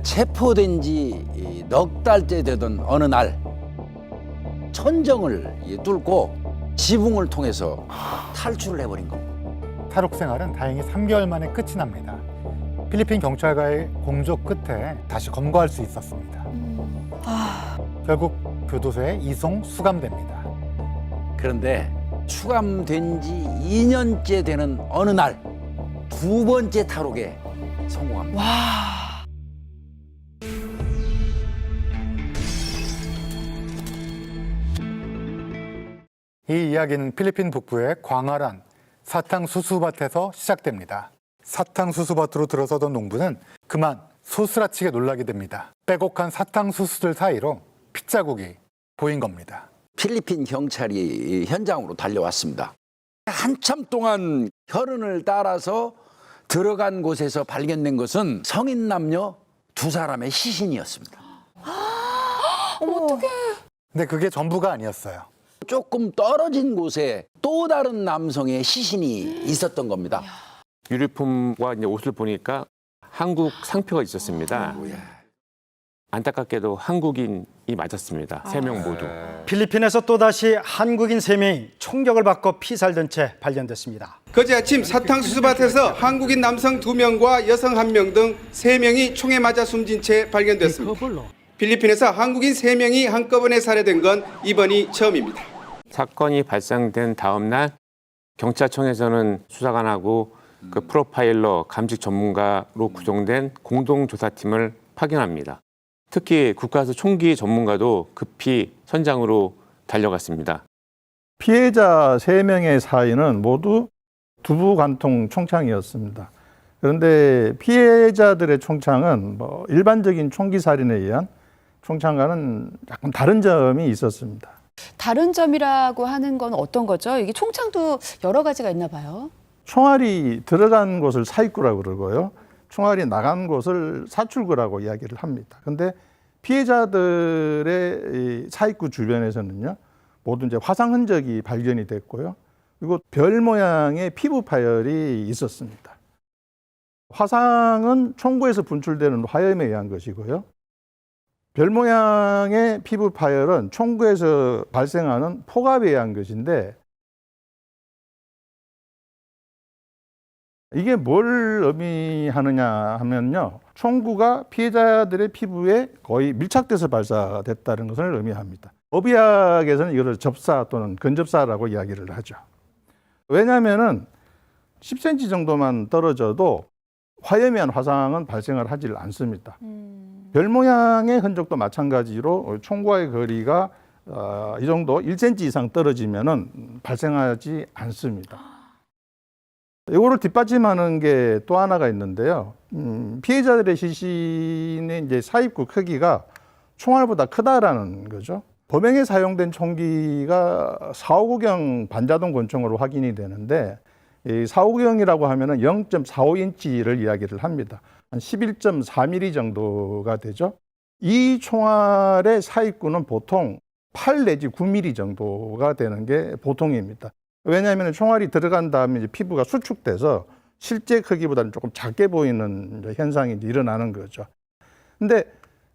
체포된 지 넉 달째 되던 어느 날 천정을 뚫고 지붕을 통해서 탈출을 해버린 겁니다. 탈옥 생활은 다행히 3개월 만에 끝이 납니다. 필리핀 경찰과의 공조 끝에 다시 검거할 수 있었습니다. 결국 교도소에 이송 수감됩니다. 그런데 수감된 지 2년째 되는 어느 날 두 번째 탈옥에 성공합니다. 와. 이 이야기는 필리핀 북부의 광활한 사탕수수밭에서 시작됩니다. 사탕수수밭으로 들어서던 농부는 그만 소스라치게 놀라게 됩니다. 빼곡한 사탕수수들 사이로 핏자국이 보인 겁니다. 필리핀 경찰이 현장으로 달려왔습니다. 한참 동안 혈흔을 따라서 들어간 곳에서 발견된 것은 성인 남녀 두 사람의 시신이었습니다. 어떡해. 근데 그게 전부가 아니었어요. 조금 떨어진 곳에 또 다른 남성의 시신이 있었던 겁니다. 유니폼과 이제 옷을 보니까 한국 상표가 있었습니다. 안타깝게도 한국인이 맞았습니다. 3명 모두. 필리핀에서 또다시 한국인 3명이 총격을 받고 피살된 채 발견됐습니다. 거제 아침 사탕수수밭에서 한국인 남성 2명과 여성 1명 등 3명이 총에 맞아 숨진 채 발견됐습니다. 필리핀에서 한국인 3명이 한꺼번에 살해된 건 이번이 처음입니다. 사건이 발생된 다음 날 경찰청에서는 수사관하고 그 프로파일러 감식 전문가로 구성된 공동조사팀을 파견합니다. 특히 국가수 총기 전문가도 급히 현장으로 달려갔습니다. 피해자 3명의 사인은 모두 두부 관통 총창이었습니다. 그런데 피해자들의 총창은 일반적인 총기 살인에 의한 총창과는 약간 다른 점이 있었습니다. 다른 점이라고 하는 건 어떤 거죠? 이게 총창도 여러 가지가 있나 봐요. 총알이 들어간 곳을 사입구라고 그러고요. 총알이 나간 곳을 사출구라고 이야기를 합니다. 그런데 피해자들의 이 사입구 주변에서는요, 모두 이제 화상 흔적이 발견이 됐고요. 그리고 별 모양의 피부 파열이 있었습니다. 화상은 총구에서 분출되는 화염에 의한 것이고요. 별 모양의 피부 파열은 총구에서 발생하는 폭압에 의한 것인데, 이게 뭘 의미하느냐 하면요, 총구가 피해자들의 피부에 거의 밀착돼서 발사됐다는 것을 의미합니다. 법의학에서는 이걸 접사 또는 근접사라고 이야기를 하죠. 왜냐하면 10cm 정도만 떨어져도 화염에 의한 화상은 발생을 하지 않습니다. 별 모양의 흔적도 마찬가지로 총과의 거리가 이 정도 1cm 이상 떨어지면은 발생하지 않습니다. 이거를 뒷받침하는 게 또 하나가 있는데요. 피해자들의 시신의 이제 사입구 크기가 총알보다 크다라는 거죠. 범행에 사용된 총기가 459경 반자동 권총으로 확인이 되는데, 이 459경이라고 하면은 0.45인치를 이야기를 합니다. 한 11.4mm 정도가 되죠. 이 총알의 사입구는 보통 8 내지 9mm 정도가 되는 게 보통입니다. 왜냐하면 총알이 들어간 다음에 이제 피부가 수축돼서 실제 크기보다는 조금 작게 보이는 현상이 이제 일어나는 거죠. 근데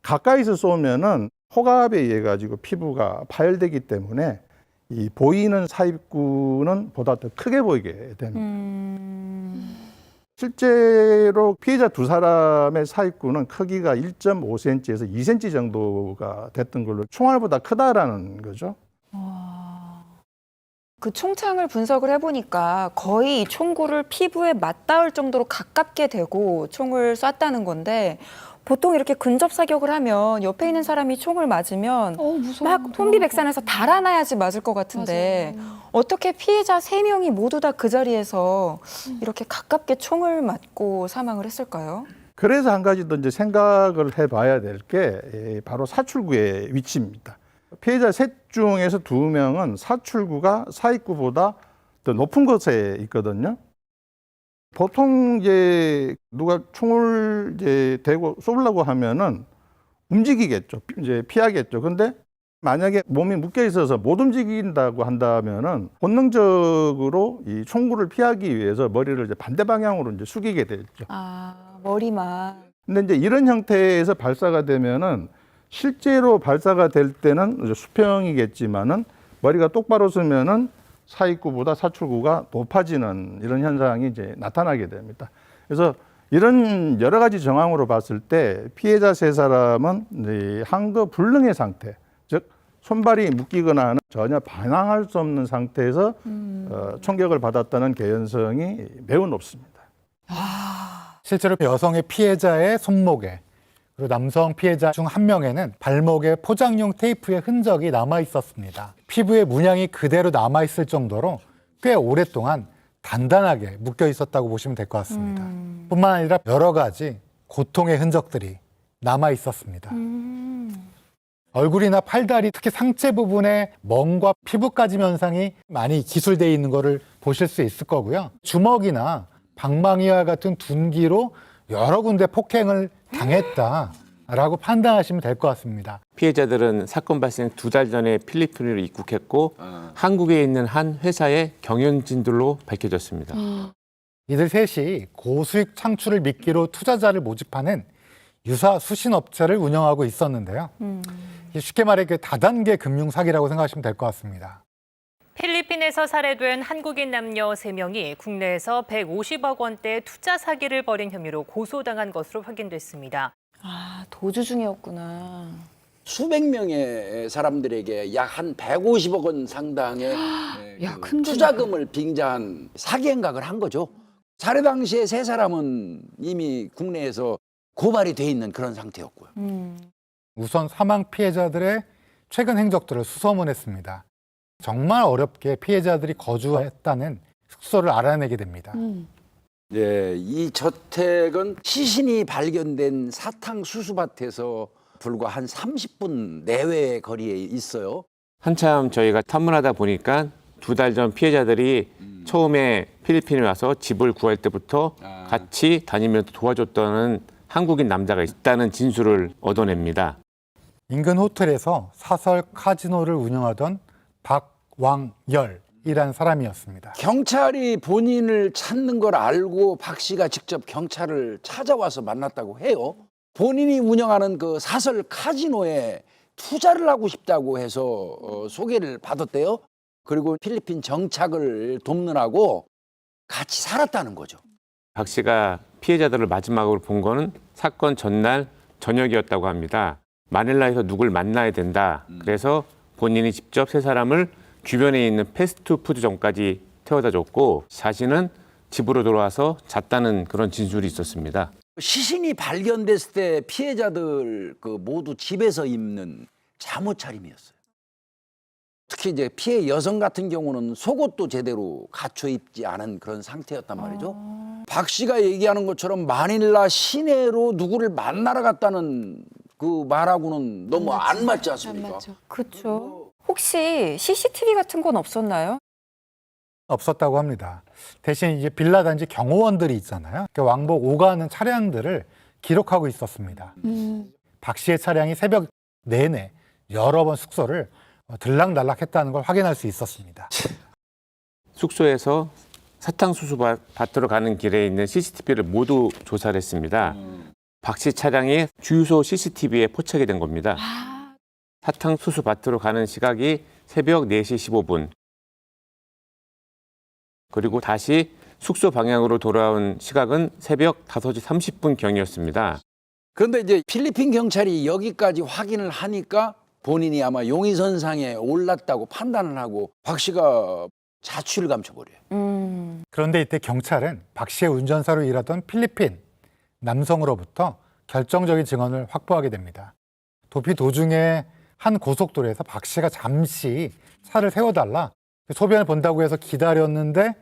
가까이서 쏘면은 호갑에 의해 가지고 피부가 파열되기 때문에 이 보이는 사입구는 보다 더 크게 보이게 됩니다. 실제로 피해자 두 사람의 사입구는 크기가 1.5cm에서 2cm 정도가 됐던 걸로 총알보다 크다라는 거죠. 그 총창을 분석을 해보니까 거의 이 총구를 피부에 맞닿을 정도로 가깝게 대고 총을 쐈다는 건데, 보통 이렇게 근접 사격을 하면 옆에 있는 사람이 총을 맞으면 막 혼비백산해서 달아나야지 맞을 것 같은데, 맞아요. 어떻게 피해자 3명이 모두 다 그 자리에서 이렇게 가깝게 총을 맞고 사망을 했을까요? 그래서 한 가지 더 이제 생각을 해봐야 될 게 바로 사출구의 위치입니다. 피해자 셋 중에서 2명은 사출구가 사입구보다 더 높은 곳에 있거든요. 보통 이제 누가 총을 이제 대고 쏘려고 하면은 움직이겠죠. 이제 피하겠죠. 근데 만약에 몸이 묶여 있어서 못 움직인다고 한다면은 본능적으로 이 총구를 피하기 위해서 머리를 이제 반대 방향으로 이제 숙이게 되죠. 아, 머리만. 근데 이제 이런 형태에서 발사가 되면은 실제로 발사가 될 때는 이제 수평이겠지만은 머리가 똑바로 서면은 사익구보다 사출구가 높아지는 이런 현상이 이제 나타나게 됩니다. 그래서 이런 여러 가지 정황으로 봤을 때 피해자 세 사람은 이제 항거불능의 상태, 즉 손발이 묶이거나 하는 전혀 반항할 수 없는 상태에서 총격을 받았다는 개연성이 매우 높습니다. 실제로 여성의 피해자의 손목에 그리고 남성 피해자 중 한 명에는 발목에 포장용 테이프의 흔적이 남아 있었습니다. 피부에 문양이 그대로 남아 있을 정도로 꽤 오랫동안 단단하게 묶여 있었다고 보시면 될 것 같습니다. 뿐만 아니라 여러 가지 고통의 흔적들이 남아 있었습니다. 얼굴이나 팔다리, 특히 상체 부분에 멍과 피부 까짐 현상이 많이 기술되어 있는 것을 보실 수 있을 거고요. 주먹이나 방망이와 같은 둔기로 여러 군데 폭행을 당했다라고 판단하시면 될 것 같습니다. 피해자들은 사건 발생 2달 전에 필리핀으로 입국했고 한국에 있는 한 회사의 경영진들로 밝혀졌습니다. 이들 셋이 고수익 창출을 미끼로 투자자를 모집하는 유사 수신업체를 운영하고 있었는데요. 쉽게 말해 다단계 금융 사기라고 생각하시면 될 것 같습니다. 필리핀에서 살해된 한국인 남녀 3명이 국내에서 150억 원대 투자 사기를 벌인 혐의로 고소당한 것으로 확인됐습니다. 아, 도주 중이었구나. 수백 명의 사람들에게 약 한 150억 원 상당의 야, 그 큰 투자금을 빙자한 사기 행각을 한 거죠. 살해 당시에 세 사람은 이미 국내에서 고발이 돼 있는 그런 상태였고요. 우선 사망 피해자들의 최근 행적들을 수소문했습니다. 정말 어렵게 피해자들이 거주했다는 숙소를 알아내게 됩니다. 네, 이 저택은 시신이 발견된 사탕 수수밭에서 불과 한 30분 내외의 거리에 있어요. 한참 저희가 탐문하다 보니까 2달 전 피해자들이 처음에 필리핀에 와서 집을 구할 때부터 같이 다니면서 도와줬다는 한국인 남자가 있다는 진술을 얻어냅니다. 인근 호텔에서 사설 카지노를 운영하던 박왕열이라는 사람이었습니다. 경찰이 본인을 찾는 걸 알고 박 씨가 직접 경찰을 찾아와서 만났다고 해요. 본인이 운영하는 그 사설 카지노에 투자를 하고 싶다고 해서 소개를 받았대요. 그리고 필리핀 정착을 돕느라고 같이 살았다는 거죠. 박 씨가 피해자들을 마지막으로 본 거는 사건 전날 저녁이었다고 합니다. 마닐라에서 누굴 만나야 된다. 그래서 본인이 직접 세 사람을 주변에 있는 패스트푸드점까지 태워다 줬고 자신은 집으로 돌아와서 잤다는 그런 진술이 있었습니다. 시신이 발견됐을 때 피해자들 그 모두 집에서 입는 잠옷 차림이었어요. 특히 이제 피해 여성 같은 경우는 속옷도 제대로 갖춰 입지 않은 그런 상태였단 말이죠. 박 씨가 얘기하는 것처럼 마닐라 시내로 누구를 만나러 갔다는 그 말하고는 너무 안 맞지 않습니까? 그렇죠. 혹시 CCTV 같은 건 없었나요? 없었다고 합니다. 대신 이제 빌라 단지 경호원들이 있잖아요. 왕복 오가는 차량들을 기록하고 있었습니다. 박 씨의 차량이 새벽 내내 여러 번 숙소를 들락날락했다는 걸 확인할 수 있었습니다. 숙소에서 사탕수수밭으로 가는 길에 있는 CCTV를 모두 조사를 했습니다. 박 씨 차량이 주유소 CCTV에 포착이 된 겁니다. 사탕수수밭으로 가는 시각이 새벽 4시 15분. 그리고 다시 숙소 방향으로 돌아온 시각은 새벽 5시 30분경이었습니다. 그런데 이제 필리핀 경찰이 여기까지 확인을 하니까 본인이 아마 용의선상에 올랐다고 판단을 하고 박 씨가 자취를 감춰버려요. 그런데 이때 경찰은 박 씨의 운전사로 일하던 필리핀 남성으로부터 결정적인 증언을 확보하게 됩니다. 도피 도중에 한 고속도로에서 박 씨가 잠시 차를 세워달라 소변을 본다고 해서 기다렸는데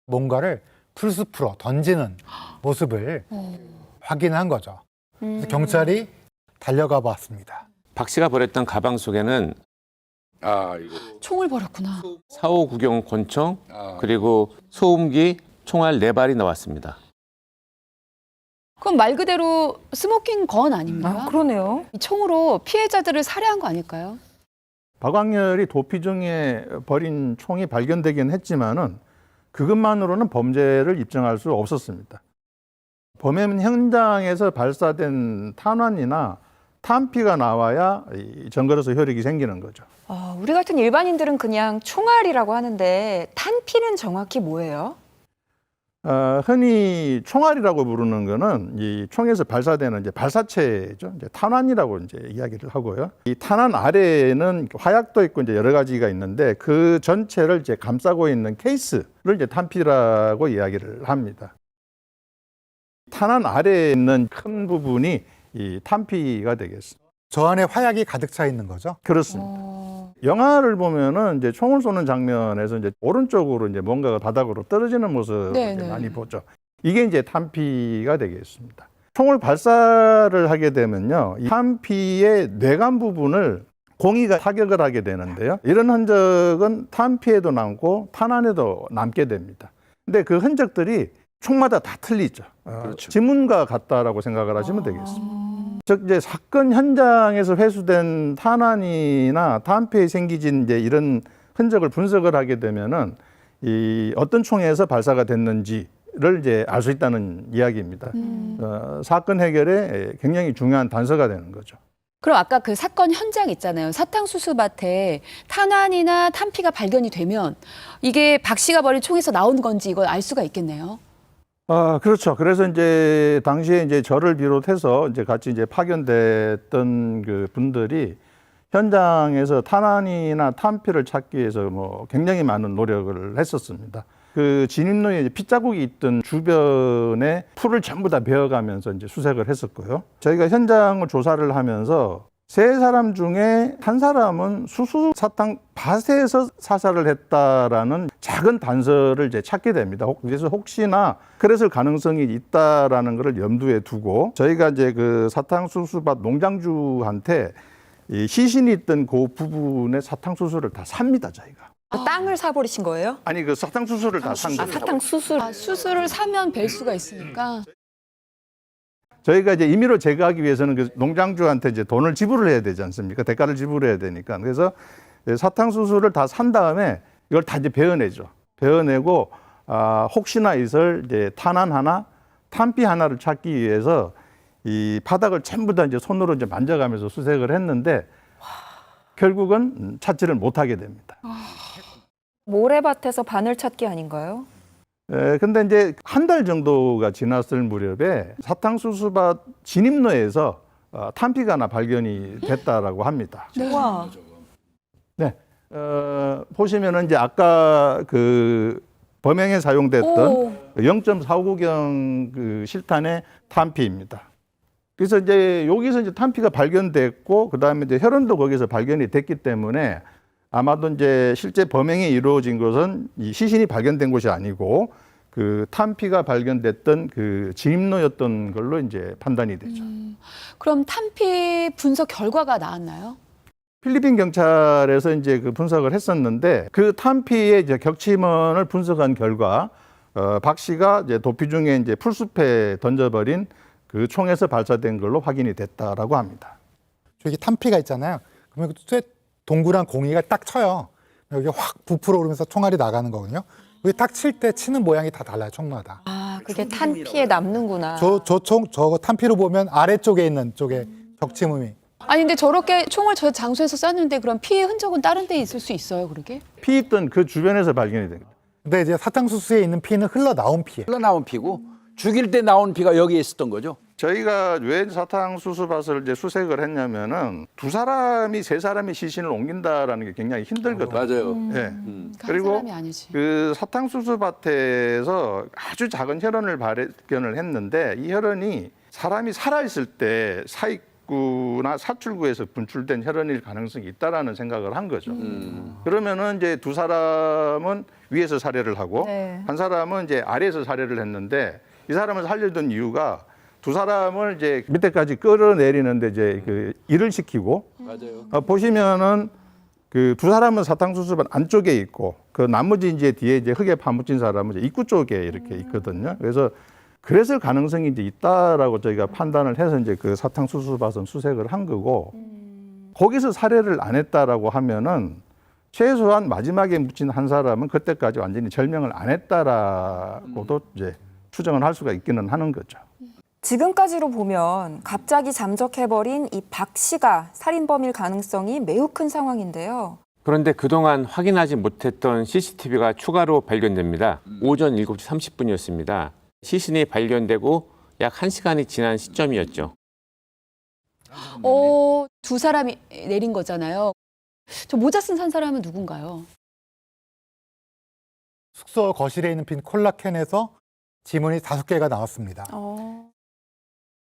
뭔가를 풀숲으로 던지는 모습을 확인한 거죠. 그래서 경찰이 달려가 봤습니다. 박 씨가 버렸던 가방 속에는 총을 버렸구나. 4.5구경 권총 그리고 소음기 총알 4발이 나왔습니다. 그럼 말 그대로 스모킹 건 아닙니까? 아, 그러네요. 이 총으로 피해자들을 살해한 거 아닐까요? 박광렬이 도피 중에 버린 총이 발견되긴 했지만은 그것만으로는 범죄를 입증할 수 없었습니다. 범행 현장에서 발사된 탄환이나 탄피가 나와야 이 증거로서 효력이 생기는 거죠. 우리 같은 일반인들은 그냥 총알이라고 하는데 탄피는 정확히 뭐예요? 흔히 총알이라고 부르는 거는 이 총에서 발사되는 이제 발사체죠. 이제 탄환이라고 이제 이야기를 하고요. 이 탄환 아래에는 화약도 있고 이제 여러 가지가 있는데 그 전체를 이제 감싸고 있는 케이스를 이제 탄피라고 이야기를 합니다. 탄환 아래에 있는 큰 부분이 이 탄피가 되겠습니다. 저 안에 화약이 가득 차 있는 거죠? 그렇습니다. 영화를 보면은 이제 총을 쏘는 장면에서 이제 오른쪽으로 이제 뭔가가 바닥으로 떨어지는 모습을 네, 이제 네. 많이 보죠. 이게 이제 탄피가 되겠습니다. 총을 발사를 하게 되면요, 이 탄피의 뇌관 부분을 공이가 타격을 하게 되는데요. 이런 흔적은 탄피에도 남고 탄환에도 남게 됩니다. 근데 그 흔적들이 총마다 다 틀리죠. 그렇죠. 지문과 같다라고 생각을 하시면 되겠습니다. 즉 이제 사건 현장에서 회수된 탄환이나 탄피에 생기진 이제 이런 흔적을 분석을 하게 되면은 이 어떤 총에서 발사가 됐는지를 이제 알 수 있다는 이야기입니다. 사건 해결에 굉장히 중요한 단서가 되는 거죠. 그럼 아까 그 사건 현장 있잖아요. 사탕수수밭에 탄환이나 탄피가 발견이 되면 이게 박 씨가 버린 총에서 나온 건지 이걸 알 수가 있겠네요. 그렇죠. 그래서 이제 당시에 이제 저를 비롯해서 이제 같이 이제 파견됐던 그 분들이 현장에서 탄환이나 탄피를 찾기 위해서 뭐 굉장히 많은 노력을 했었습니다. 그 진입로에 핏자국이 있던 주변에 풀을 전부 다 베어가면서 이제 수색을 했었고요. 저희가 현장을 조사를 하면서 세 사람 중에 한 사람은 수수 사탕 밭에서 사살을 했다라는 작은 단서를 이제 찾게 됩니다. 그래서 혹시나 그랬을 가능성이 있다라는 것을 염두에 두고 저희가 이제 그 사탕수수밭 농장주한테 이 시신이 있던 그 부분의 사탕수수를 다 삽니다, 저희가. 땅을 사버리신 거예요? 아니 그 사탕수수를 다 산 거예요. 사탕수수. 수수를 사면 뵐 수가 있으니까. 저희가 이제 임의로 제거하기 위해서는 그 농장주한테 이제 돈을 지불을 해야 되지 않습니까? 대가를 지불해야 되니까. 그래서 사탕수수를 다 산 다음에 이걸 다 이제 베어내죠. 베어내고 혹시나 있을 이제 탄환 하나, 탄피 하나를 찾기 위해서 이 바닥을 전부 다 이제 손으로 이제 만져가면서 수색을 했는데 결국은 찾지를 못하게 됩니다. 모래밭에서 바늘 찾기 아닌가요? 근데 이제 한 달 정도가 지났을 무렵에 사탕수수밭 진입로에서 탄피가 하나 발견이 됐다라고 합니다. 와. 네. 보시면은 이제 아까 그 범행에 사용됐던 0.49경 그 실탄의 탄피입니다. 그래서 이제 여기서 이제 탄피가 발견됐고 그다음에 이제 혈흔도 거기서 발견이 됐기 때문에 아마도 이제 실제 범행이 이루어진 것은 이 시신이 발견된 곳이 아니고 그 탄피가 발견됐던 그 진입로였던 걸로 이제 판단이 되죠. 그럼 탄피 분석 결과가 나왔나요? 필리핀 경찰에서 이제 그 분석을 했었는데 그 탄피의 이제 격침원을 분석한 결과 박 씨가 이제 도피 중에 이제 풀숲에 던져버린 그 총에서 발사된 걸로 확인이 됐다라고 합니다. 저기 탄피가 있잖아요. 그러면 그 동그란 공이가 딱 쳐요. 여기 확 부풀어 오르면서 총알이 나가는 거거든요. 여기 딱 칠 때 치는 모양이 다 달라요, 총마다. 그게 탄피에 남는구나. 저거 탄피로 보면 아래쪽에 있는 쪽에 격침음이. 아니 근데 저렇게 총을 저 장소에서 쐈는데 그럼 피해 흔적은 다른 데 있을 수 있어요, 그러게? 피 있던 그 주변에서 발견이 됩니다. 근데 이제 사탕수수에 있는 피는 흘러나온 피예요. 흘러나온 피고 죽일 때 나온 피가 여기에 있었던 거죠. 저희가 왜 사탕수수밭을 이제 수색을 했냐면은 두 사람이 세 사람의 시신을 옮긴다라는 게 굉장히 힘들거든요. 맞아요. 예. 그러니까 그리고 한 사람이 아니지. 그 사탕수수밭에서 아주 작은 혈흔을 발견을 했는데 이 혈흔이 사람이 살아있을 때 사익구나 사출구에서 분출된 혈흔일 가능성이 있다라는 생각을 한 거죠. 그러면은 이제 두 사람은 위에서 살해를 하고 네. 한 사람은 이제 아래에서 살해를 했는데 이 사람을 살려둔 이유가 두 사람을 이제 밑에까지 끌어내리는데 이제 그 일을 시키고 맞아요. 보시면은 그 두 사람은 사탕수수밭 안쪽에 있고 그 나머지 이제 뒤에 이제 흙에 파묻힌 사람은 이제 입구 쪽에 이렇게 있거든요. 그래서 그랬을 가능성이 이제 있다라고 저희가 판단을 해서 이제 그 사탕수수밭은 수색을 한 거고 거기서 살해를 안 했다라고 하면은 최소한 마지막에 묻힌 한 사람은 그때까지 완전히 절명을 안 했다라고도 이제 추정을 할 수가 있기는 하는 거죠. 지금까지로 보면 갑자기 잠적해버린 이 박 씨가 살인범일 가능성이 매우 큰 상황인데요. 그런데 그동안 확인하지 못했던 CCTV가 추가로 발견됩니다. 오전 7시 30분이었습니다. 시신이 발견되고 약 1시간이 지난 시점이었죠. 두 사람이 내린 거잖아요. 저 모자 쓴 한 사람은 누군가요? 숙소 거실에 있는 빈 콜라캔에서 지문이 5개가 나왔습니다.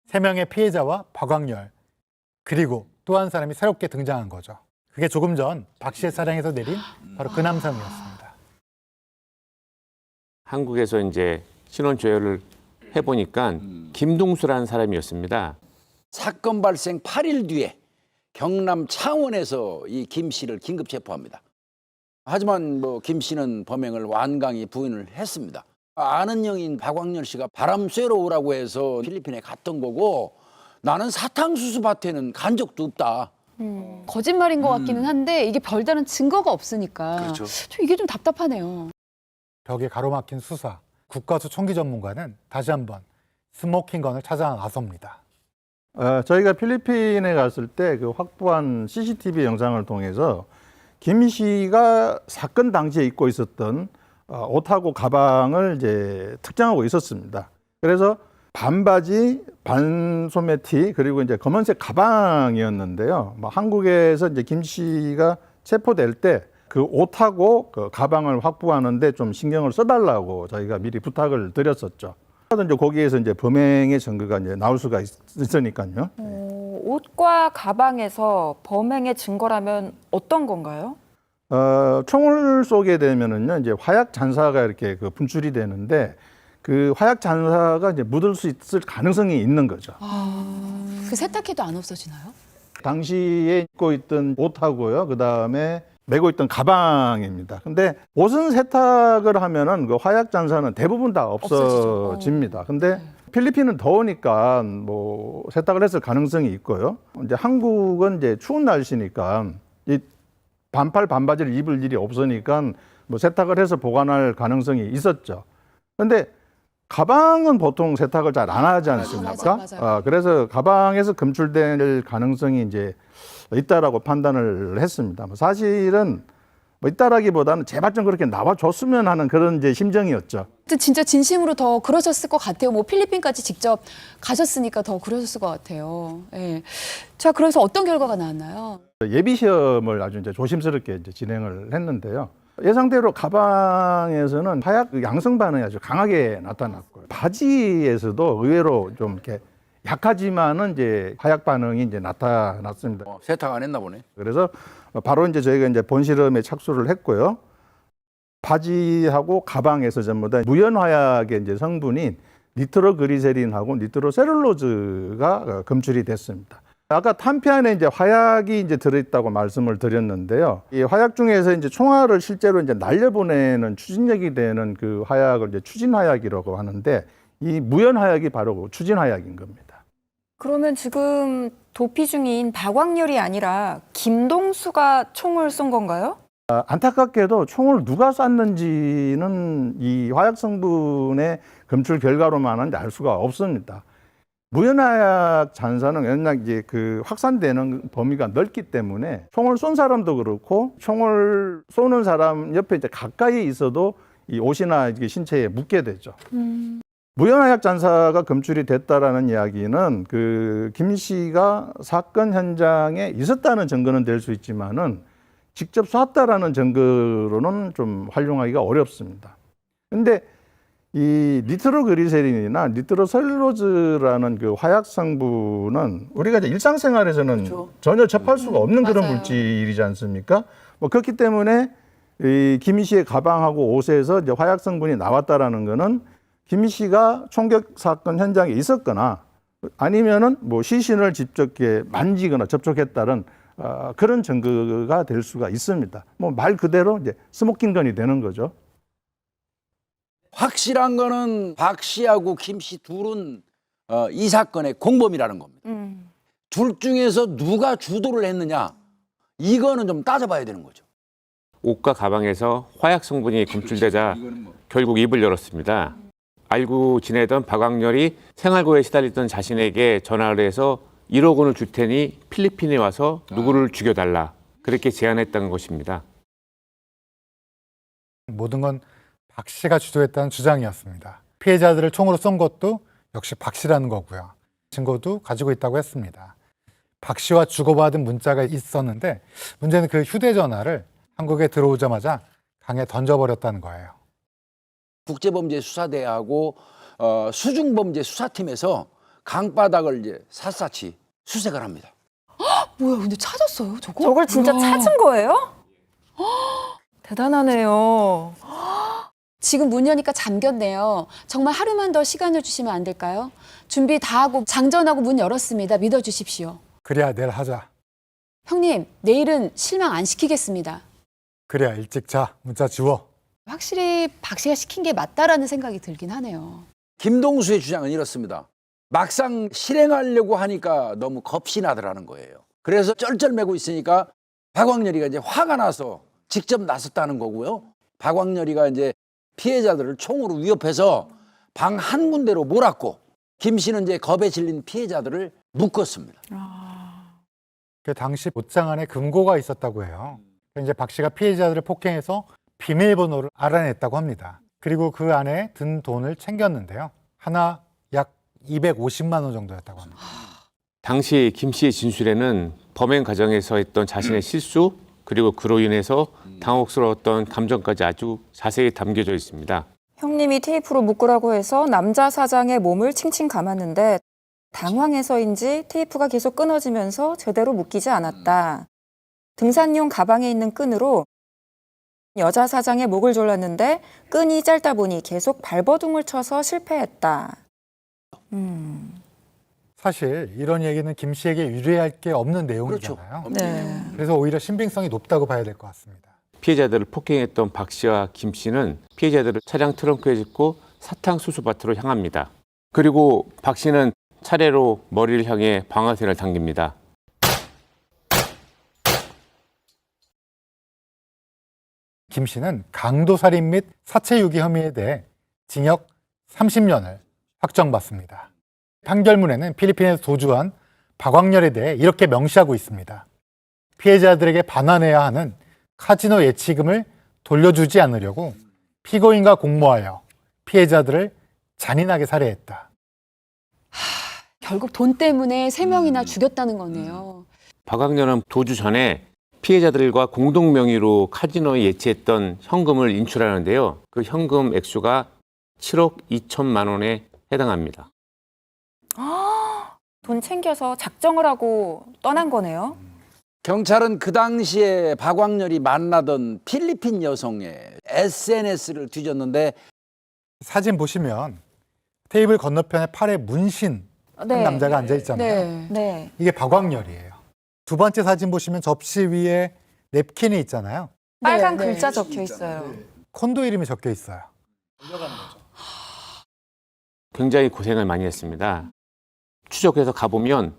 3명의 피해자와 박광렬, 그리고 또 한 사람이 새롭게 등장한 거죠. 그게 조금 전 박 씨의 차량에서 내린 바로 그 남성이었습니다. 한국에서 이제 신원 조회를 해보니까 김동수라는 사람이었습니다. 사건 발생 8일 뒤에 경남 창원에서 이 김 씨를 긴급 체포합니다. 하지만 김 씨는 범행을 완강히 부인을 했습니다. 아는 형인 박광렬 씨가 바람 쐬러 오라고 해서 필리핀에 갔던 거고, 나는 사탕수수 밭에는 간 적도 없다. 거짓말인 것 같기는 한데 이게 별다른 증거가 없으니까 그렇죠. 저 이게 좀 답답하네요. 벽에 가로막힌 수사, 국가수 총기 전문가는 다시 한번 스모킹건을 찾아 나섭니다. 저희가 필리핀에 갔을 때 그 확보한 CCTV 영상을 통해서 김 씨가 사건 당시에 입고 있었던 옷하고 가방을 이제 특정하고 있었습니다. 그래서 반바지, 반소매티, 그리고 이제 검은색 가방이었는데요. 한국에서 이제 김 씨가 체포될 때 그 옷하고 그 가방을 확보하는데 좀 신경을 써달라고 저희가 미리 부탁을 드렸었죠. 이제 거기에서 이제 범행의 증거가 이제 나올 수가 있으니까요. 옷과 가방에서 범행의 증거라면 어떤 건가요? 총을 쏘게 되면은요, 이제 화약 잔사가 이렇게 분출이 되는데 그 화약 잔사가 이제 묻을 수 있을 가능성이 있는 거죠. 그 세탁해도 안 없어지나요? 당시에 입고 있던 옷하고요, 그 다음에 메고 있던 가방입니다. 근데 옷은 세탁을 하면은 그 화약 잔사는 대부분 다 없어집니다. 근데 필리핀은 더우니까 세탁을 했을 가능성이 있고요. 이제 한국은 이제 추운 날씨니까 이 반팔 반바지를 입을 일이 없으니까 세탁을 해서 보관할 가능성이 있었죠. 근데 가방은 보통 세탁을 잘 안 하지 않습니까? 맞아요. 그래서 가방에서 검출될 가능성이 이제 있다라고 판단을 했습니다. 사실은 있다라기보다는 제발 좀 그렇게 나와줬으면 하는 그런 이제 심정이었죠. 진짜 진심으로 더 그러셨을 것 같아요. 필리핀까지 직접 가셨으니까 더 그러셨을 것 같아요. 예. 자, 그래서 어떤 결과가 나왔나요? 예비 시험을 아주 이제 조심스럽게 이제 진행을 했는데요. 예상대로 가방에서는 화약 양성 반응이 아주 강하게 나타났고요. 바지에서도 의외로 좀 이렇게 약하지만은 이제 화약 반응이 이제 나타났습니다. 세탁 안 했나 보네. 그래서 바로 이제 저희가 이제 본실험에 착수를 했고요. 바지하고 가방에서 전부 다 무연화약의 이제 성분인 니트로그리세린하고 니트로셀룰로즈가 검출이 됐습니다. 아까 탄피 안에 이제 화약이 이제 들어있다고 말씀을 드렸는데요. 이 화약 중에서 이제 총알을 실제로 이제 날려보내는 추진력이 되는 그 화약을 이제 추진화약이라고 하는데, 이 무연화약이 바로 추진화약인 겁니다. 그러면 지금 도피 중인 박광렬이 아니라 김동수가 총을 쏜 건가요? 안타깝게도 총을 누가 쐈는지는 이 화약 성분의 검출 결과로만은 알 수가 없습니다. 무연화약 잔사는 워낙 이제 확산되는 범위가 넓기 때문에 총을 쏜 사람도 그렇고 총을 쏘는 사람 옆에 이제 가까이 있어도 이 옷이나 이게 신체에 묻게 되죠. 무연화약 잔사가 검출이 됐다라는 이야기는 김 씨가 사건 현장에 있었다는 증거는 될 수 있지만은 직접 쐈다라는 증거로는 좀 활용하기가 어렵습니다. 근데 이 니트로그리세린이나 니트로셀룰로즈라는 그 화약 성분은 우리가 이제 일상생활에서는 전혀 접할 수가 없는 그런 맞아요. 물질이지 않습니까? 그렇기 때문에 이 김 씨의 가방하고 옷에서 이제 화약 성분이 나왔다라는 거는 김 씨가 총격 사건 현장에 있었거나 아니면은 시신을 직접 이렇게 만지거나 접촉했다는 그런 증거가 될 수가 있습니다. 말 그대로 이제 스모킹건이 되는 거죠. 확실한 거는 박 씨하고 김 씨 둘은 이 사건의 공범이라는 겁니다. 둘 중에서 누가 주도를 했느냐, 이거는 좀 따져봐야 되는 거죠. 옷과 가방에서 화약 성분이 검출되자 결국 입을 열었습니다. 알고 지내던 박광렬이 생활고에 시달리던 자신에게 전화를 해서 1억 원을 줄 테니 필리핀에 와서 누구를 죽여달라. 그렇게 제안했다는 것입니다. 모든 건 박 씨가 주도했다는 주장이었습니다. 피해자들을 총으로 쏜 것도 역시 박 씨라는 거고요. 증거도 가지고 있다고 했습니다. 박 씨와 주고받은 문자가 있었는데 문제는 그 휴대전화를 한국에 들어오자마자 강에 던져버렸다는 거예요. 국제범죄수사대하고 수중범죄수사팀에서 강바닥을 이제 샅샅이 수색을 합니다. 뭐야, 근데 찾았어요, 저거? 저걸 진짜 우와. 찾은 거예요? 대단하네요. 지금 문 여니까 잠겼네요. 정말 하루만 더 시간을 주시면 안 될까요? 준비 다 하고 장전하고 문 열었습니다. 믿어주십시오. 그래야 내일 하자. 형님, 내일은 실망 안 시키겠습니다. 그래야 일찍 자. 문자 지워. 확실히 박 씨가 시킨 게 맞다라는 생각이 들긴 하네요. 김동수의 주장은 이렇습니다. 막상 실행하려고 하니까 너무 겁이 나더라는 거예요. 그래서 쩔쩔매고 있으니까 박광렬이가 이제 화가 나서 직접 나섰다는 거고요. 박광렬이가 이제 피해자들을 총으로 위협해서 방 한 군데로 몰았고 김 씨는 이제 겁에 질린 피해자들을 묶었습니다. 그 당시 옷장 안에 금고가 있었다고 해요. 이제 박 씨가 피해자들을 폭행해서 비밀번호를 알아냈다고 합니다. 그리고 그 안에 든 돈을 챙겼는데요. 하나 약 250만 원 정도였다고 합니다. 당시 김 씨의 진술에는 범행 과정에서 했던 자신의 실수 그리고 그로 인해서 당혹스러웠던 감정까지 아주 자세히 담겨져 있습니다. 형님이 테이프로 묶으라고 해서 남자 사장의 몸을 칭칭 감았는데 당황해서인지 테이프가 계속 끊어지면서 제대로 묶이지 않았다. 등산용 가방에 있는 끈으로 여자 사장의 목을 졸랐는데 끈이 짧다 보니 계속 발버둥을 쳐서 실패했다. 사실 이런 얘기는 김 씨에게 유리할 게 없는 내용이잖아요. 네. 그래서 오히려 신빙성이 높다고 봐야 될 것 같습니다. 피해자들을 폭행했던 박 씨와 김 씨는 피해자들을 차량 트렁크에 싣고 사탕수수밭으로 향합니다. 그리고 박 씨는 차례로 머리를 향해 방아쇠를 당깁니다. 김 씨는 강도살인 및 사체유기 혐의에 대해 징역 30년을 확정받습니다. 판결문에는 필리핀에서 도주한 박광렬에 대해 이렇게 명시하고 있습니다. 피해자들에게 반환해야 하는 카지노 예치금을 돌려주지 않으려고 피고인과 공모하여 피해자들을 잔인하게 살해했다. 결국 돈 때문에 3명이나 죽였다는 거네요. 박광렬은 도주 전에 피해자들과 공동 명의로 카지노에 예치했던 현금을 인출하는데요. 그 현금 액수가 7억 2천만 원에 해당합니다. 돈 챙겨서 작정을 하고 떠난 거네요. 경찰은 그 당시에 박광렬이 만나던 필리핀 여성의 SNS를 뒤졌는데 사진 보시면 테이블 건너편에 팔에 문신 한 남자가 앉아 있잖아요. 네. 네. 이게 박광렬이에요. 두 번째 사진 보시면 접시 위에 냅킨이 있잖아요. 빨간 네. 글자 적혀 있어요. 콘도 이름이 적혀 있어요. 굉장히 고생을 많이 했습니다. 추적해서 가보면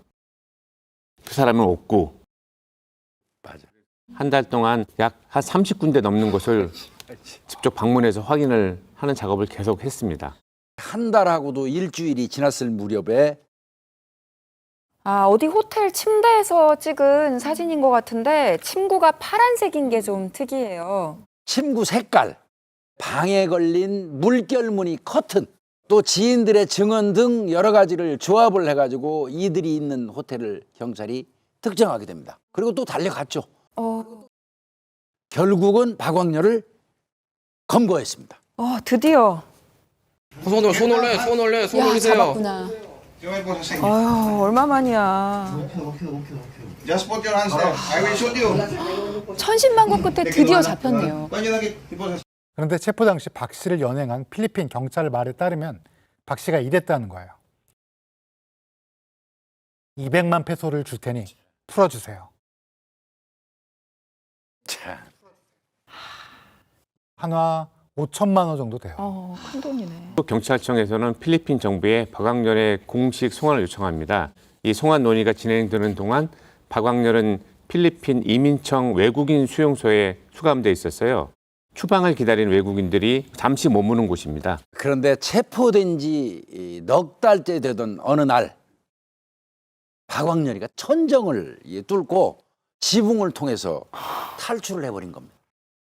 그 사람은 없고 맞아. 한 달 동안 약 한 30군데 넘는 곳을 직접 방문해서 확인을 하는 작업을 계속 했습니다. 한 달하고도 일주일이 지났을 무렵에 아, 어디 호텔 침대에서 찍은 사진인 것 같은데 침구가 파란색인 게 좀 특이해요. 침구 색깔, 방에 걸린 물결무늬 커튼, 또 지인들의 증언 등 여러 가지를 조합을 해가지고 이들이 있는 호텔을 경찰이 특정하게 됩니다. 그리고 또 달려갔죠. 결국은 박광렬을 검거했습니다. 드디어. 손 올려요, 손 올려요, 손 야, 올리세요. 잡았구나. 아유, 얼마만이야. Just put your hands there. I will shoot you. 천신만고 끝에 드디어 잡혔네요. 그런데 체포 당시 박 씨를 연행한 필리핀 경찰 말에 따르면 박 씨가 이랬다는 거예요. 200만 페소를 줄 테니 풀어주세요. 자, 한화 5천만 원 정도 돼요. 큰 돈이네. 또 경찰청에서는 필리핀 정부에 박광렬의 공식 송환을 요청합니다. 이 송환 논의가 진행되는 동안 박광렬은 필리핀 이민청 외국인 수용소에 수감돼 있었어요. 추방을 기다리는 외국인들이 잠시 머무는 곳입니다. 그런데 체포된 지 넉 달째 되던 어느 날 박광렬이가 천정을 뚫고 지붕을 통해서 탈출을 해버린 겁니다.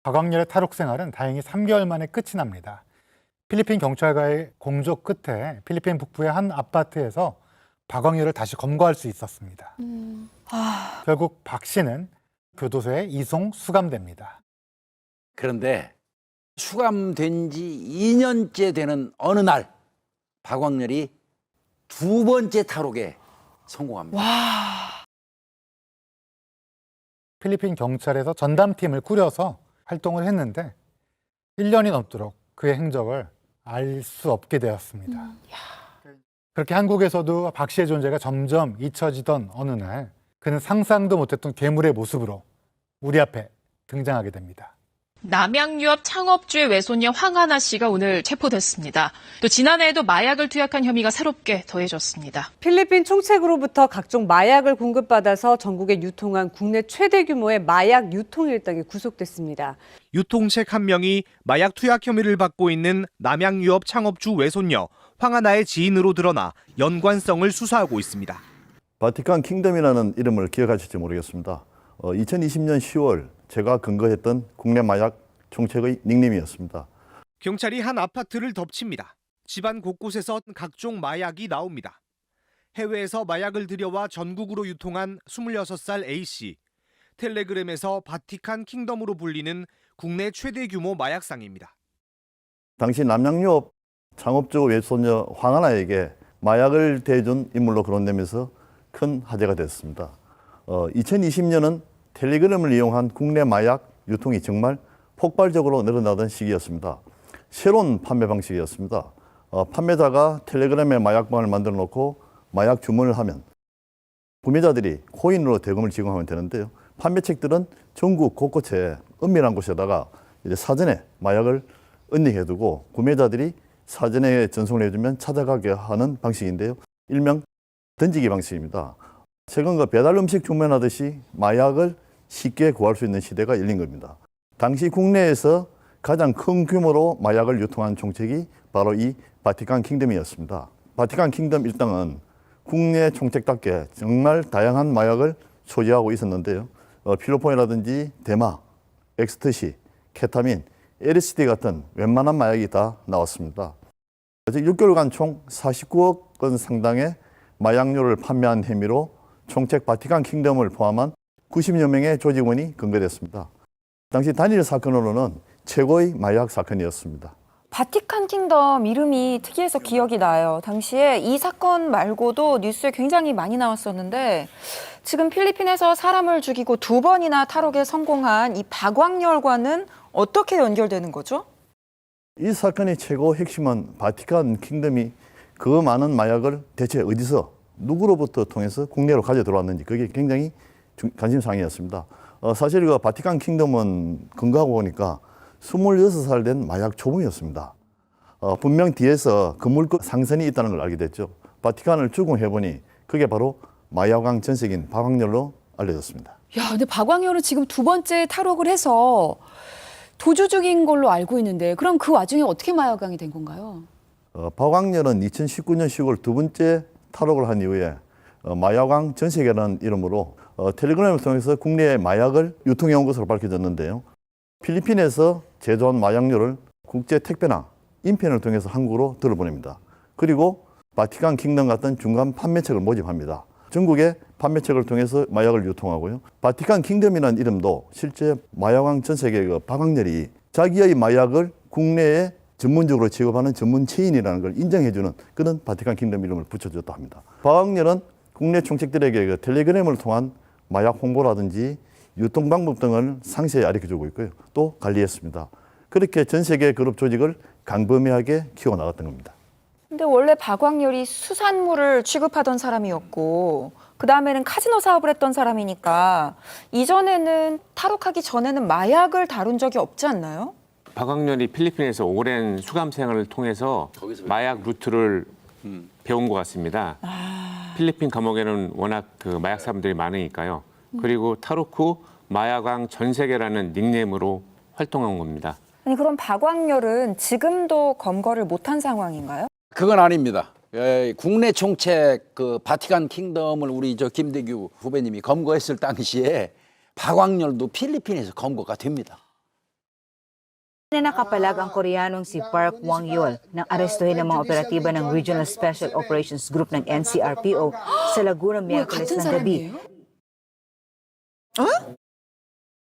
박광렬의 탈옥 생활은 다행히 3개월 만에 끝이 납니다. 필리핀 경찰과의 공조 끝에 필리핀 북부의 한 아파트에서 박광렬을 다시 검거할 수 있었습니다. 결국 박 씨는 교도소에 이송 수감됩니다. 그런데 수감된 지 2년째 되는 어느 날 박광렬이 두 번째 탈옥에 성공합니다. 필리핀 경찰에서 전담팀을 꾸려서 활동을 했는데 1년이 넘도록 그의 행적을 알 수 없게 되었습니다. 그렇게 한국에서도 박 씨의 존재가 점점 잊혀지던 어느 날 그는 상상도 못했던 괴물의 모습으로 우리 앞에 등장하게 됩니다. 남양유업 창업주의 외손녀 황하나 씨가 오늘 체포됐습니다. 또 지난해에도 마약을 투약한 혐의가 새롭게 더해졌습니다. 필리핀 총책으로부터 각종 마약을 공급받아서 전국에 유통한 국내 최대 규모의 마약 유통 일당이 구속됐습니다. 유통책 한 명이 마약 투약 혐의를 받고 있는 남양유업 창업주 외손녀 황하나의 지인으로 드러나 연관성을 수사하고 있습니다. 바티칸 킹덤이라는 이름을 기억하실지 모르겠습니다. 2020년 10월 제가 근거했던 국내 마약 총책의 닉네임이었습니다. 경찰이 한 아파트를 덮칩니다. 집안 곳곳에서 각종 마약이 나옵니다. 해외에서 마약을 들여와 전국으로 유통한 26살 A씨. 텔레그램에서 바티칸 킹덤으로 불리는 국내 최대 규모 마약상입니다. 당시 남양유업 창업주 외손녀 황하나에게 마약을 대준 인물로 거론되면서 큰 화제가 됐습니다. 2020년은 텔레그램을 이용한 국내 마약 유통이 정말 폭발적으로 늘어나던 시기였습니다. 새로운 판매 방식이었습니다. 판매자가 텔레그램에 마약방을 만들어 놓고 마약 주문을 하면 구매자들이 코인으로 대금을 지급하면 되는데요. 판매책들은 전국 곳곳에 은밀한 곳에다가 이제 사전에 마약을 은닉해두고 구매자들이 사전에 전송을 해주면 찾아가게 하는 방식인데요. 일명 던지기 방식입니다. 최근 배달 음식 주문하듯이 마약을 쉽게 구할 수 있는 시대가 열린 겁니다. 당시 국내에서 가장 큰 규모로 마약을 유통한 총책이 바로 이 바티칸 킹덤이었습니다. 바티칸 킹덤 일당은 국내 총책답게 정말 다양한 마약을 소지하고 있었는데요. 필로폰이라든지 대마, 엑스터시, 케타민, LSD 같은 웬만한 마약이 다 나왔습니다. 6개월간 총 49억 원 상당의 마약류를 판매한 혐의로 총책 바티칸 킹덤을 포함한 90여 명의 조직원이 검거됐습니다. 당시 단일 사건으로는 최고의 마약 사건이었습니다. 바티칸 킹덤 이름이 특이해서 기억이 나요. 당시에 이 사건 말고도 뉴스에 굉장히 많이 나왔었는데 지금 필리핀에서 사람을 죽이고 2번이나 탈옥에 성공한 이 박광렬과는 어떻게 연결되는 거죠? 이 사건의 최고 핵심은 바티칸 킹덤이 그 많은 마약을 대체 어디서 누구로부터 통해서 국내로 가져 들어왔는지 그게 굉장히 관심사항이었습니다. 사실 그 바티칸 킹덤은 근거하고 보니까 26살 된 마약 초범이었습니다. 분명 뒤에서 그물급 상선이 있다는 걸 알게 됐죠. 바티칸을 추궁해보니 그게 바로 마약왕 전sek인 박광렬로 알려졌습니다. 야, 근데 박광렬은 지금 2번째 탈옥을 해서 도주 중인 걸로 알고 있는데 그럼 그 와중에 어떻게 마약왕이 된 건가요? 박광렬은 2019년 10월 두 번째 탈옥을 한 이후에 마약왕 전세계라는 이름으로 텔레그램을 통해서 국내에 마약을 유통해온 것으로 밝혀졌는데요. 필리핀에서 제조한 마약류를 국제 택배나 인편을 통해서 한국으로 들어보냅니다. 그리고 바티칸 킹덤 같은 중간 판매책을 모집합니다. 전국에 판매책을 통해서 마약을 유통하고요. 바티칸 킹덤이라는 이름도 실제 마약왕 전세계 그 박광렬이 자기의 마약을 국내에 전문적으로 취급하는 전문 체인이라는 걸 인정해주는 그런 바티칸 킹덤 이름을 붙여줬다 합니다. 박광렬은 국내 총책들에게 그 텔레그램을 통한 마약 홍보라든지 유통 방법 등을 상세히 알려주고 있고요. 또 관리했습니다. 그렇게 전 세계 그룹 조직을 강범위하게 키워나갔던 겁니다. 근데 원래 박광렬이 수산물을 취급하던 사람이었고 그다음에는 카지노 사업을 했던 사람이니까 이전에는 탈옥하기 전에는 마약을 다룬 적이 없지 않나요? 박광렬이 필리핀에서 오랜 수감 생활을 통해서 마약 루트를 배운 것 같습니다. 필리핀 감옥에는 워낙 그 마약 사람들이 많으니까요. 그리고 탈옥 후 마약왕 전세계라는 닉네임으로 활동한 겁니다. 아니 그럼 박광렬은 지금도 검거를 못한 상황인가요? 그건 아닙니다. 국내 총책 그 바티칸 킹덤을 우리 저 김대규 후배님이 검거했을 당시에 박광렬도 필리핀에서 검거가 됩니다. Nakapalag ang Koreanong si Park Wang-yol nang arestuhin ng mga operatiba ng Regional Special Operations Group ng NCRPO sa Laguna Miyerkules ng gabi.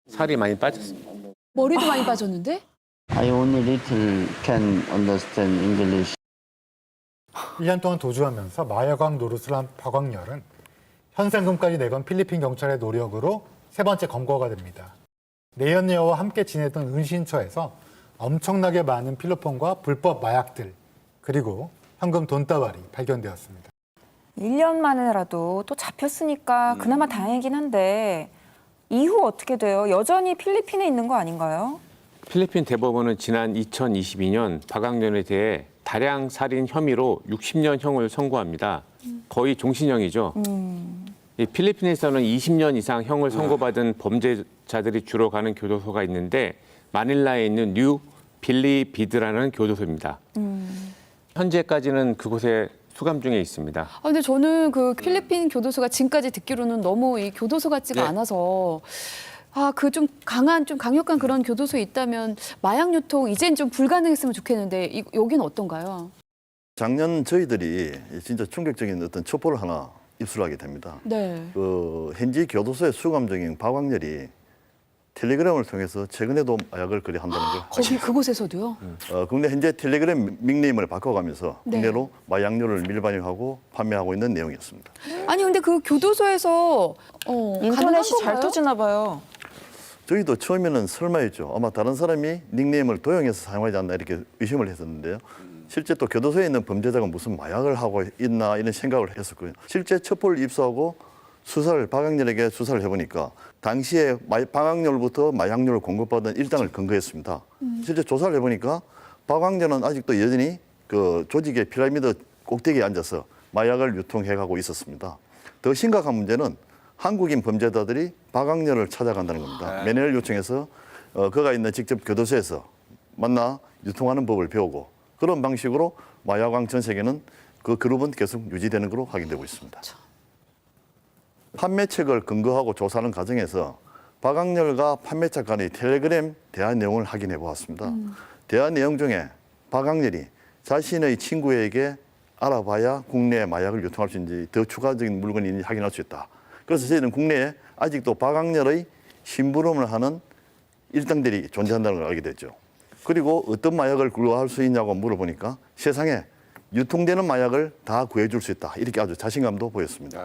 살이 많이 빠졌습니다. 머리도 많이 빠졌는데? I only little can understand English. 1년 동안 도주하면서 마약왕 노릇을 한 박광렬은 현상금까지 내건 필리핀 경찰의 노력으로 세 번째 검거가 됩니다. 내연녀와 함께 지내던 은신처에서 엄청나게 많은 필로폰과 불법 마약들 그리고 현금 돈다발이 발견되었습니다. 1년 만에라도 또 잡혔으니까 그나마 다행이긴 한데 이후 어떻게 돼요? 여전히 필리핀에 있는 거 아닌가요? 필리핀 대법원은 지난 2022년 박광렬에 대해 다량 살인 혐의로 60년형을 선고합니다. 거의 종신형이죠. 이 필리핀에서는 20년 이상 형을 선고받은 범죄자들이 주로 가는 교도소가 있는데 마닐라에 있는 뉴 빌리비드라는 교도소입니다. 현재까지는 그곳에 수감 중에 있습니다. 근데 저는 그 필리핀 교도소가 지금까지 듣기로는 너무 이 교도소 같지가 않아서 그 좀 강한, 좀 강력한 그런 교도소에 있다면 마약 유통 이젠 좀 불가능했으면 좋겠는데 여기는 어떤가요? 작년 저희들이 진짜 충격적인 어떤 첩보를 하나 입수하게 됩니다. 네. 그 현지 교도소에 수감 중인 박광렬이 텔레그램을 통해서 최근에도 마약을 거래한다는 걸. 거기 그곳에서도요? 국내 현재 텔레그램 닉네임을 바꿔가면서 네. 국내로 마약류를 밀반입하고 판매하고 있는 내용이었습니다. 아니 근데 그 교도소에서 인터넷이 잘 터지나 봐요. 저희도 처음에는 설마였죠. 아마 다른 사람이 닉네임을 도용해서 사용하지 않나 이렇게 의심을 했었는데요. 실제 또 교도소에 있는 범죄자가 무슨 마약을 하고 있나 이런 생각을 했었고요. 실제 첩보를 입수하고 박광렬에게 수사를 해보니까 당시에 박광렬부터 마약류를 공급받은 일당을 근거했습니다. 실제 조사를 해보니까 박광렬은 아직도 여전히 그 조직의 피라미드 꼭대기에 앉아서 마약을 유통해가고 있었습니다. 더 심각한 문제는 한국인 범죄자들이 박광렬을 찾아간다는 겁니다. 매너를 요청해서 그가 있는 직접 교도소에서 만나 유통하는 법을 배우고 그런 방식으로 마약왕 전세계는 그 그룹은 계속 유지되는 것으로 확인되고 있습니다. 판매책을 근거하고 조사하는 과정에서 박광렬과 판매책 간의 텔레그램 대화 내용을 확인해 보았습니다. 대화 내용 중에 박광렬이 자신의 친구에게 알아봐야 국내에 마약을 유통할 수 있는지 더 추가적인 물건이 있는지 확인할 수 있다. 그래서 저희는 국내에 아직도 박광렬의 심부름을 하는 일당들이 존재한다는 걸 알게 됐죠. 그리고 어떤 마약을 구할 수 있냐고 물어보니까 세상에 유통되는 마약을 다 구해줄 수 있다. 이렇게 아주 자신감도 보였습니다.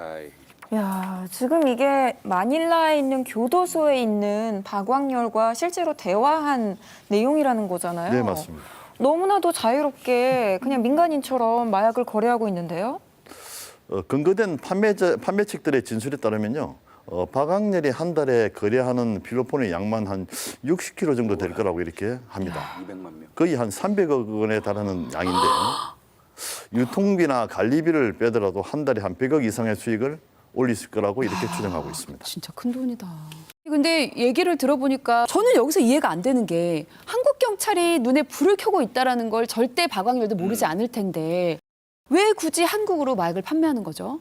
야, 지금 이게 마닐라에 있는 교도소에 있는 박광렬과 실제로 대화한 내용이라는 거잖아요. 네, 맞습니다. 너무나도 자유롭게 그냥 민간인처럼 마약을 거래하고 있는데요. 근거된 판매책들의 진술에 따르면요. 박광렬이 한 달에 거래하는 필로폰의 양만 한 60kg 정도 될 거라고 이렇게 합니다. 200만 명. 거의 한 300억 원에 달하는 양인데요. 유통비나 관리비를 빼더라도 한 달에 한 100억 이상의 수익을 올릴 거라고 이렇게 추정하고 있습니다. 진짜 큰 돈이다. 근데 얘기를 들어보니까 저는 여기서 이해가 안 되는 게 한국 경찰이 눈에 불을 켜고 있다라는 걸 절대 박광렬도 모르지 않을 텐데 왜 굳이 한국으로 마약을 판매하는 거죠?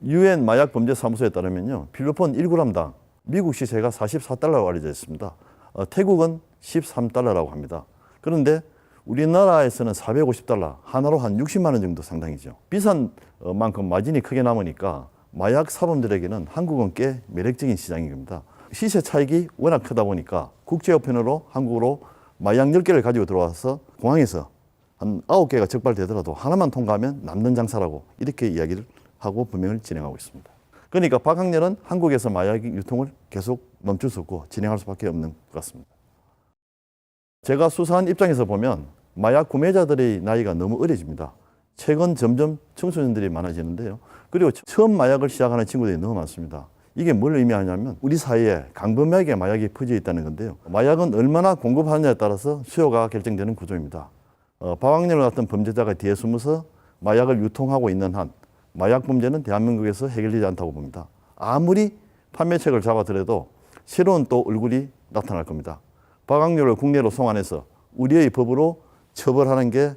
유엔 마약 범죄 사무소에 따르면요. 필로폰 1g당 미국 시세가 44달러로 알려져 있습니다. 태국은 13달러라고 합니다. 그런데 우리나라에서는 450달러, 하나로 한 60만 원 정도 상당이죠. 비싼 만큼 마진이 크게 남으니까 마약 사범들에게는 한국은 꽤 매력적인 시장인 겁니다. 시세 차익이 워낙 크다 보니까 국제우편으로 한국으로 마약 10개를 가지고 들어와서 공항에서 한 9개가 적발되더라도 하나만 통과하면 남는 장사라고 이렇게 이야기를 하고 분명을 진행하고 있습니다. 그러니까 박광렬은 한국에서 마약 유통을 계속 멈출 수 없고 진행할 수밖에 없는 것 같습니다. 제가 수사한 입장에서 보면 마약 구매자들의 나이가 너무 어려집니다. 최근 점점 청소년들이 많아지는데요. 그리고 처음 마약을 시작하는 친구들이 너무 많습니다. 이게 뭘 의미하냐면 우리 사회에 강범하게 마약이 퍼져 있다는 건데요. 마약은 얼마나 공급하느냐에 따라서 수요가 결정되는 구조입니다. 박광렬 같은 범죄자가 뒤에 숨어서 마약을 유통하고 있는 한 마약 범죄는 대한민국에서 해결되지 않다고 봅니다. 아무리 판매책을 잡아더라도 새로운 또 얼굴이 나타날 겁니다. 박광렬을 국내로 송환해서 우리의 법으로 처벌하는 게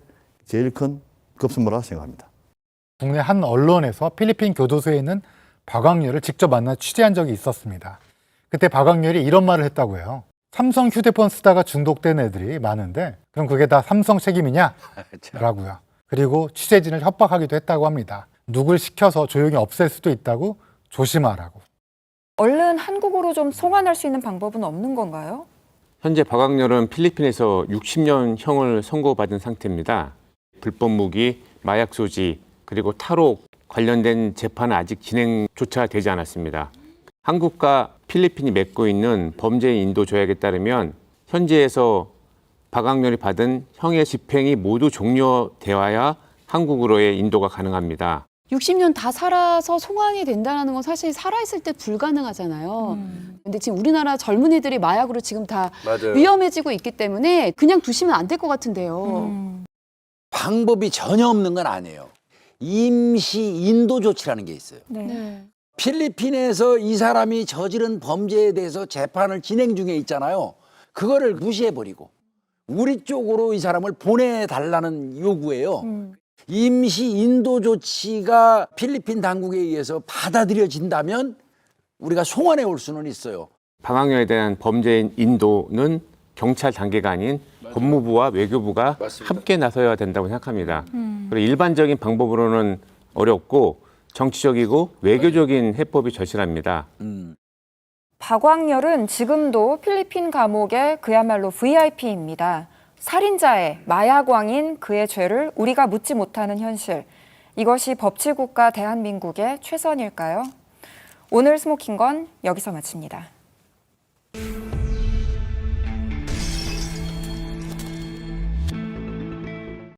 제일 큰 급선무라 생각합니다. 국내 한 언론에서 필리핀 교도소에 있는 박광렬을 직접 만나 취재한 적이 있었습니다. 그때 박광렬이 이런 말을 했다고 해요. 삼성 휴대폰 쓰다가 중독된 애들이 많은데 그럼 그게 다 삼성 책임이냐? 라고요. 그리고 취재진을 협박하기도 했다고 합니다. 누굴 시켜서 조용히 없앨 수도 있다고 조심하라고. 얼른 한국으로 좀 송환할 수 있는 방법은 없는 건가요? 현재 박광렬은 필리핀에서 60년형을 선고받은 상태입니다. 불법 무기, 마약 소지, 그리고 탈옥 관련된 재판은 아직 진행조차 되지 않았습니다. 한국과 필리핀이 맺고 있는 범죄 인도 조약에 따르면 현지에서 박광렬이 받은 형의 집행이 모두 종료되어야 한국으로의 인도가 가능합니다. 60년 다 살아서 송환이 된다는 건 사실 살아있을 때 불가능하잖아요. 근데 지금 우리나라 젊은이들이 마약으로 지금 다 맞아요. 위험해지고 있기 때문에 그냥 두시면 안 될 것 같은데요. 방법이 전혀 없는 건 아니에요. 임시 인도 조치라는 게 있어요. 네. 필리핀에서 이 사람이 저지른 범죄에 대해서 재판을 진행 중에 있잖아요. 그거를 무시해버리고 우리 쪽으로 이 사람을 보내달라는 요구예요. 임시 인도 조치가 필리핀 당국에 의해서 받아들여진다면 우리가 송환해 올 수는 있어요. 박광렬에 대한 범죄인 인도는 경찰 단계가 아닌 법무부와 외교부가 함께 나서야 된다고 생각합니다. 그리고 일반적인 방법으로는 어렵고 정치적이고 외교적인 해법이 절실합니다. 박광렬은 지금도 필리핀 감옥의 그야말로 VIP입니다. 살인자의 마약왕인 그의 죄를 우리가 묻지 못하는 현실. 이것이 법치국가 대한민국의 최선일까요? 오늘 스모킹건 여기서 마칩니다.